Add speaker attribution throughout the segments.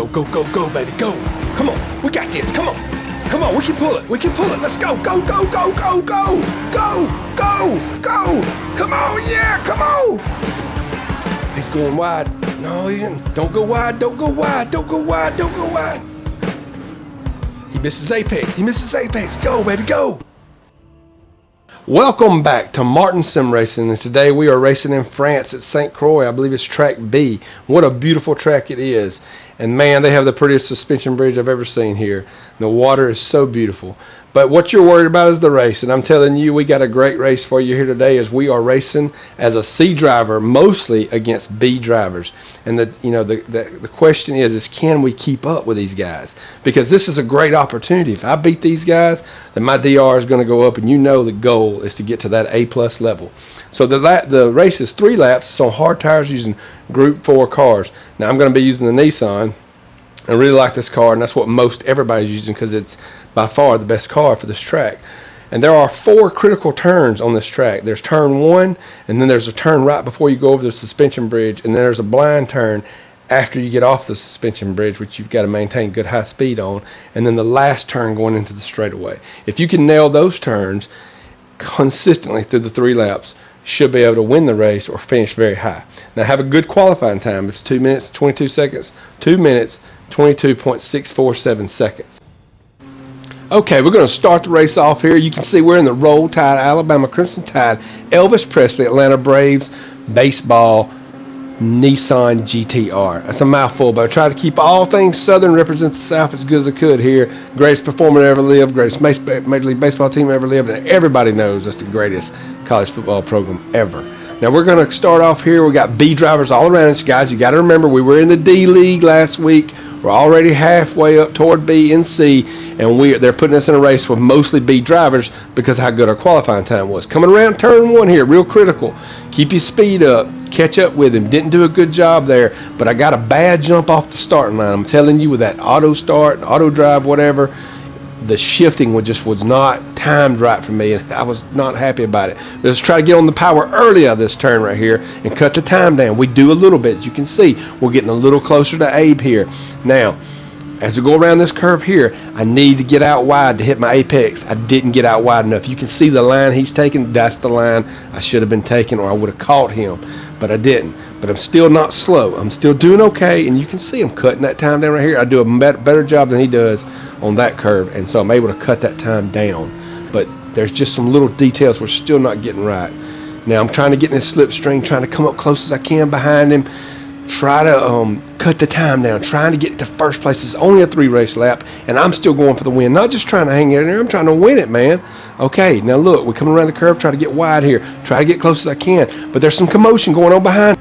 Speaker 1: go, go, go, go, baby, go. Come on, we got this. Come on. Come on, we can pull it. We can pull it. Let's go, go, go, go, go, go, go, go, go. Come on, yeah, come on. He's going wide. No, he didn't. Don't go wide, don't go wide, don't go wide, don't go wide. He misses apex. He misses apex. Go, baby, go. Welcome back to Martin Sim Racing, and today we are racing in France at St. Croix. I believe it's track B. What a beautiful track it is. And man, they have the prettiest suspension bridge I've ever seen here. The water is so beautiful. But what you're worried about is the race, and I'm telling you, we got a great race for you here today as we are racing as a C driver, mostly against B drivers. And the question is can we keep up with these guys? Because this is a great opportunity. If I beat these guys, then my DR is going to go up, and you know the goal is to get to that A+ level. So the race is 3 laps. It's on hard tires using Group 4 cars. Now I'm going to be using the Nissan. I really like this car, and that's what most everybody's using because it's by far the best car for this track. And there are 4 critical turns on this track. There's turn 1, and then there's a turn right before you go over the suspension bridge, and then there's a blind turn after you get off the suspension bridge, which you've got to maintain good high speed on, and then the last turn going into the straightaway. If you can nail those turns consistently through the 3 laps, should be able to win the race or finish very high. Now have a good qualifying time. It's 2 minutes 22 seconds. 2 minutes 22.647 seconds. Okay, we're going to start the race off here. You can see we're in the Roll Tide, Alabama Crimson Tide, Elvis Presley, Atlanta Braves, baseball, Nissan GTR. That's a mouthful, but I try to keep all things Southern, represent the South as good as I could here. Greatest performer to ever live, greatest Major League Baseball team ever lived, and everybody knows that's the greatest college football program ever. Now we're going to start off here. We got B drivers all around us, guys. You got to remember we were in the D League last week. We're already halfway up toward B and C, and they're putting us in a race with mostly B drivers because of how good our qualifying time was. Coming around turn 1 here, real critical. Keep your speed up. Catch up with him. Didn't do a good job there, but I got a bad jump off the starting line. I'm telling you, with that auto start, auto drive, whatever, the shifting was not timed right for me, and I was not happy about it. Let's try to get on the power early out of this turn right here and cut the time down. We do a little bit. As you can see, we're getting a little closer to Abe here. Now, as we go around this curve here, I need to get out wide to hit my apex. I didn't get out wide enough. You can see the line he's taking. That's the line I should have been taking, or I would have caught him, but I didn't. But I'm still not slow. I'm still doing okay, and you can see I'm cutting that time down right here. I do a better job than he does on that curve, and so I'm able to cut that time down. But there's just some little details we're still not getting right. Now I'm trying to get in this slipstream, trying to come up close as I can behind him, try to cut the time down, trying to get to first place. It's only a 3 race lap, and I'm still going for the win, not just trying to hang in there. I'm trying to win it, man. Okay, now look, we're coming around the curve, try to get wide here, try to get close as I can, but there's some commotion going on behind.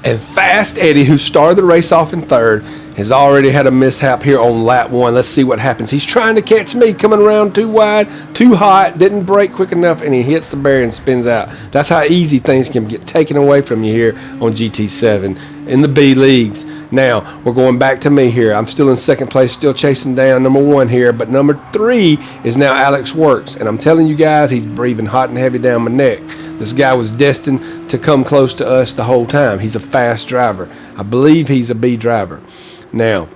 Speaker 1: And Fast Eddie, who started the race off in 3rd, has already had a mishap here on lap 1. Let's see what happens. He's trying to catch me, coming around too wide, too hot, didn't brake quick enough, and he hits the barrier and spins out. That's how easy things can get taken away from you here on GT7 in the B leagues. Now, we're going back to me here. I'm still in 2nd place, still chasing down number 1 here, but number 3 is now Alex Works. And I'm telling you guys, he's breathing hot and heavy down my neck. This guy was destined to come close to us the whole time. He's a fast driver. I believe he's a B driver. Now,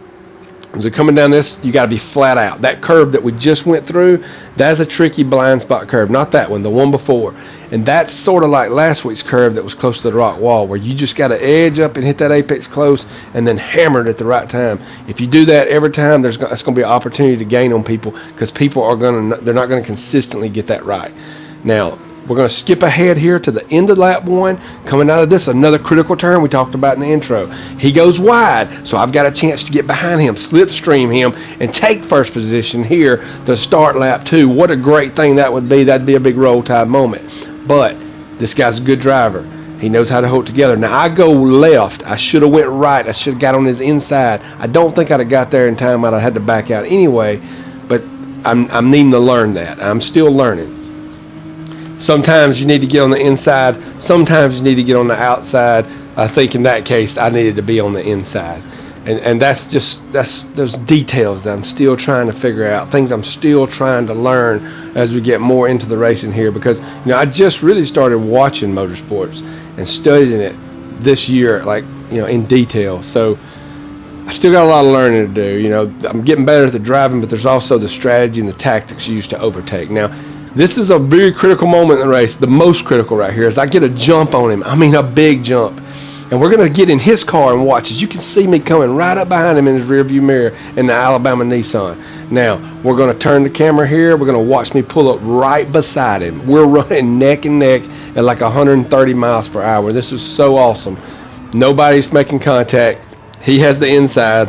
Speaker 1: as we're coming down this, you got to be flat out. That curve that we just went through, that's a tricky blind spot curve. Not that one, the one before. And that's sort of like last week's curve that was close to the rock wall, where you just got to edge up and hit that apex close and then hammer it at the right time. If you do that every time, that's going to be an opportunity to gain on people, because people they're not going to consistently get that right. Now, we're going to skip ahead here to the end of lap 1. Coming out of this, another critical turn we talked about in the intro. He goes wide, so I've got a chance to get behind him, slipstream him, and take first position here to start lap 2. What a great thing that would be. That'd be a big Roll Tide moment. But this guy's a good driver. He knows how to hold it together. Now, I go left. I should have went right. I should have got on his inside. I don't think I'd have got there in time. I'd have had to back out anyway, but I'm needing to learn that. I'm still learning. Sometimes you need to get on the inside. Sometimes you need to get on the outside. I think in that case, I needed to be on the inside. And that's those details that I'm still trying to figure out, things I'm still trying to learn as we get more into the racing here, because I just really started watching motorsports and studying it this year, like in detail. So I still got a lot of learning to do. You know, I'm getting better at the driving, but there's also the strategy and the tactics used to overtake. Now, this is a very critical moment in the race. The most critical right here is I get a jump on him. I mean, a big jump. And we're going to get in his car and watch. As you can see me coming right up behind him in his rearview mirror in the Alabama Nissan. Now, we're going to turn the camera here. We're going to watch me pull up right beside him. We're running neck and neck at like 130 miles per hour. This is so awesome. Nobody's making contact. He has the inside.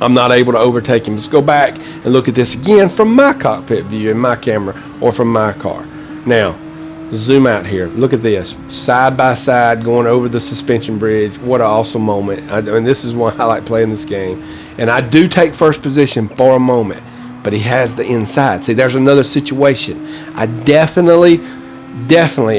Speaker 1: I'm not able to overtake him. Let's go back and look at this again from my cockpit view in my camera or from my car. Now, zoom out here. Look at this. Side by side going over the suspension bridge. What an awesome moment. I mean, this is why I like playing this game. And I do take first position for a moment, but he has the inside. See, there's another situation. I definitely,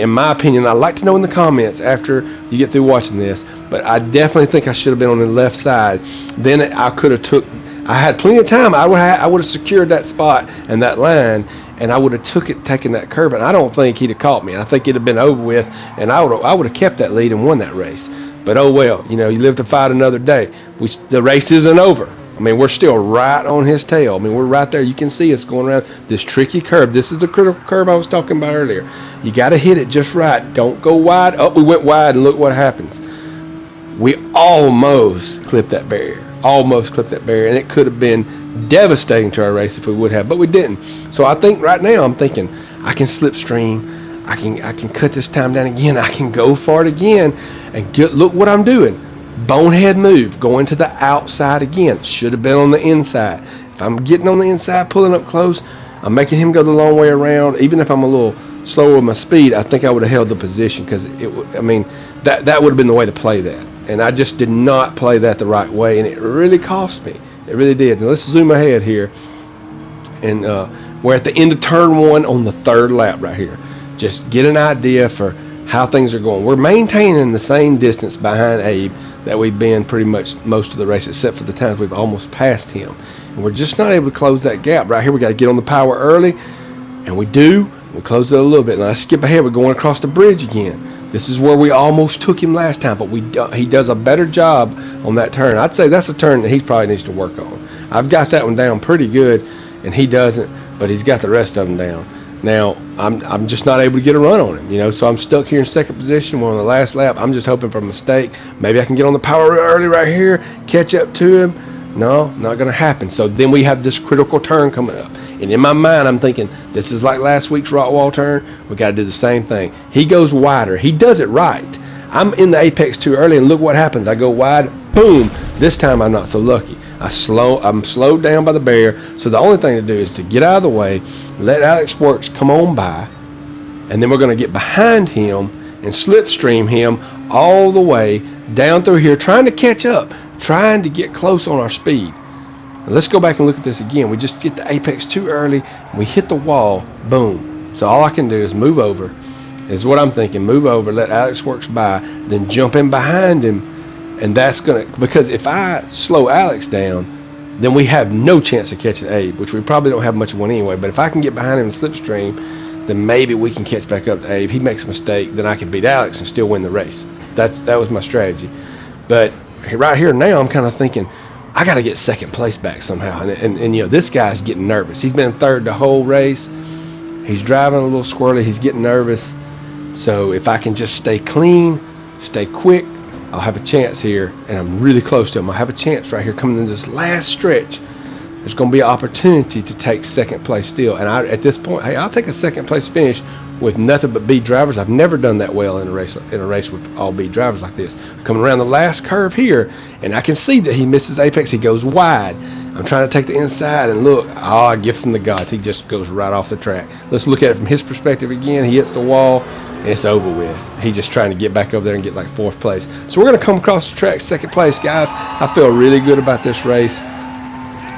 Speaker 1: in my opinion, I'd like to know in the comments after you get through watching this, but I definitely think I should have been on the left side. Then I could have I had plenty of time. I would have secured that spot and that line, and I would have taken that curve, and I don't think he'd have caught me. I think it'd have been over with, and I would have kept that lead and won that race. But oh well, you know, you live to fight another day. The race isn't over. I mean, we're still right on his tail. I mean, we're right there. You can see us going around this tricky curve. This is the critical curve I was talking about earlier. You got to hit it just right. Don't go wide. Oh, we went wide, and look what happens. We almost clipped that barrier. And it could have been devastating to our race if we would have, but we didn't. So I think right now I'm thinking I can slipstream. I can cut this time down again. I can go for it again, and look what I'm doing. Bonehead move, going to the outside again. Should have been on the inside. If I'm getting on the inside, pulling up close, I'm making him go the long way around. Even if I'm a little slower with my speed, I think I would have held the position, because that would have been the way to play that. And I just did not play that the right way, and it really cost me. It really did. Now let's zoom ahead here, and we're at the end of turn 1 on the 3rd lap right here. Just get an idea for how things are going. We're maintaining the same distance behind Abe that we've been pretty much most of the race, except for the times we've almost passed him. And we're just not able to close that gap. Right here, we got to get on the power early, and we do. We close it a little bit. Now let's skip ahead. We're going across the bridge again. This is where we almost took him last time, but he does a better job on that turn. I'd say that's a turn that he probably needs to work on. I've got that one down pretty good, and he doesn't, but he's got the rest of them down. Now, I'm just not able to get a run on him, you know, so I'm stuck here in second position. We're on the last lap. I'm just hoping for a mistake. Maybe I can get on the power early right here, catch up to him. No, not going to happen. So then we have this critical turn coming up. And in my mind, I'm thinking, this is like last week's rock wall turn. We got to do the same thing. He goes wider. He does it right. I'm in the apex too early, and look what happens. I go wide, boom. This time I'm not so lucky. I'm slowed down by the barrier. So the only thing to do is to get out of the way, let Alex Works come on by, and then we're going to get behind him and slipstream him all the way down through here, trying to catch up, trying to get close on our speed. Now let's go back and look at this again. We just get the apex too early. We hit the wall, boom. So all I can do is move over, is what I'm thinking. Move over, let Alex Works by, then jump in behind him. And that's going to, because if I slow Alex down, then we have no chance of catching Abe, which we probably don't have much of one anyway. But if I can get behind him and slipstream, then maybe we can catch back up to Abe. He makes a mistake, then I can beat Alex and still win the race. That was my strategy. But right here now, I'm kind of thinking, I got to get second place back somehow. And you know, this guy's getting nervous. He's been third the whole race. He's driving a little squirrely. He's getting nervous. So if I can just stay clean, stay quick, I'll have a chance here, and I'm really close to him. I'll have a chance right here coming into this last stretch. There's going to be an opportunity to take second place still. And at this point, hey, I'll take a second place finish with nothing but B drivers. I've never done that well in a race with all B drivers like this. Coming around the last curve here, and I can see that he misses apex. He goes wide. I'm trying to take the inside, and look, a gift from the gods. He just goes right off the track. Let's look at it from his perspective again. He hits the wall, and it's over with. He's just trying to get back over there and get like 4th place. So we're going to come across the track, 2nd place, guys. I feel really good about this race.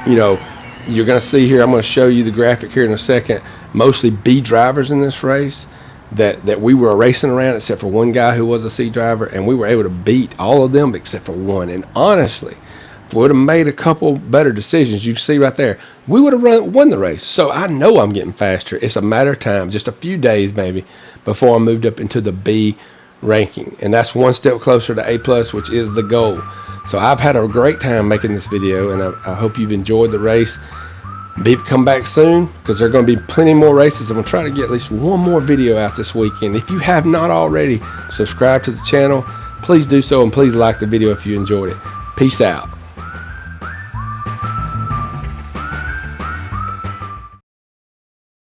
Speaker 1: You know, you're going to see here, I'm going to show you the graphic here in a second, mostly B drivers in this race that we were racing around, except for one guy who was a C driver, and we were able to beat all of them except for one. And honestly, if we would have made a couple better decisions, you see right there, we would have won the race. So I know I'm getting faster. It's a matter of time, just a few days maybe, before I moved up into the B
Speaker 2: ranking, and that's one step closer to A+, which is the goal. So I've had a great time making this video, and I hope you've enjoyed the race. Come back soon, because there are going to be plenty more races. I'm going to try to get at least one more video out this weekend. If you have not already, subscribe to the channel. Please do so, and please like the video if you enjoyed it. Peace out.